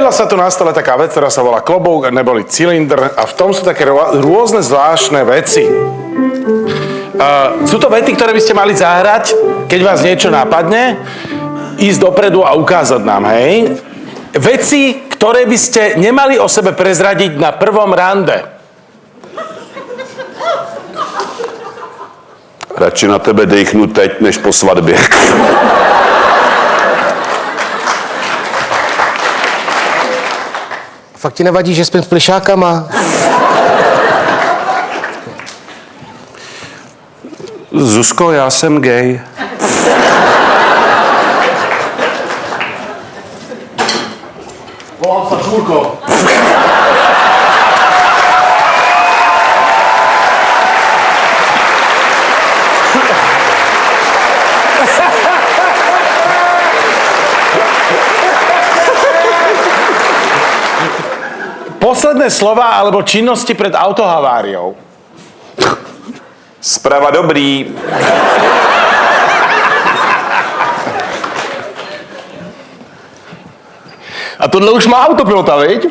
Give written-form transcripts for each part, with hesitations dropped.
Objavila sa tu na stole taká vec, ktorá sa volá klobouk, neboli cylindr a v tom sú také rôzne zvláštne veci. Sú to vety, ktoré by ste mali zahrať, keď vás niečo napadne, ísť dopredu a ukázať nám, hej? Veci, ktoré by ste nemali o sebe prezradiť na prvom rande. Radši na tebe dejchnu teď, než po svatbě. Fakt ti nevadí, že spím s plišákama? Zuzko, já jsem gay. Volám sa Čurko. Posledné slova alebo činnosti pred autohaváriou. Zprava dobrý. A tohle už má autopilota, viď?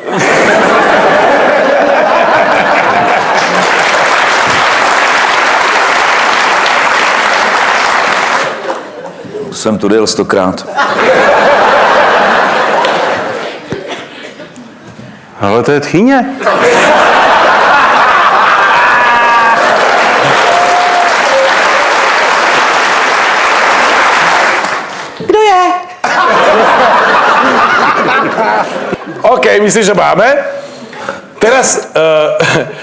Jsem tu jel 100krát. Ale to je tchyně. Kdo je? OK, myslím, že máme. Teraz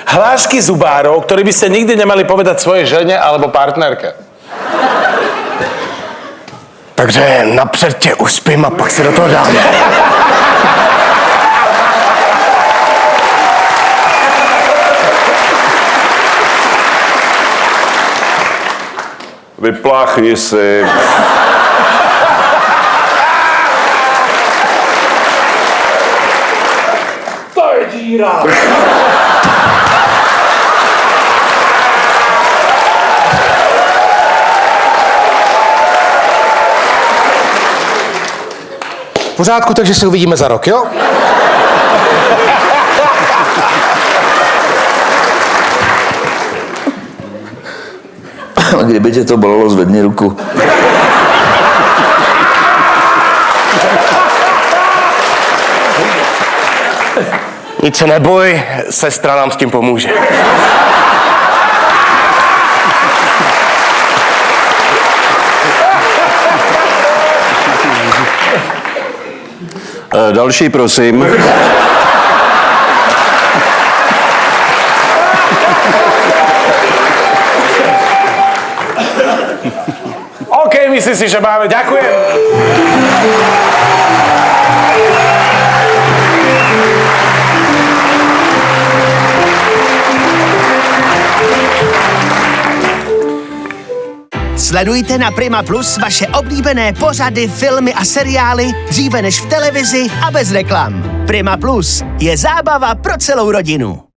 hlášky zubárov, ktorí by ste nikdy nemali povedať svojej žene alebo partnerke. Takže napřed tě uspím a pak se do toho dáme. Vypláchni si. To je díra. V pořádku, takže se uvidíme za rok, jo? Kdyby tě to bolelo, zvedni ruku. Nic se neboj, sestra nám s tím pomůže. Další, prosím. OK, myslím si, že máme. Ďakujem. Sledujte na Prima Plus vaše oblíbené pořady, filmy a seriály dříve než v televizi a bez reklam. Prima Plus je zábava pro celou rodinu.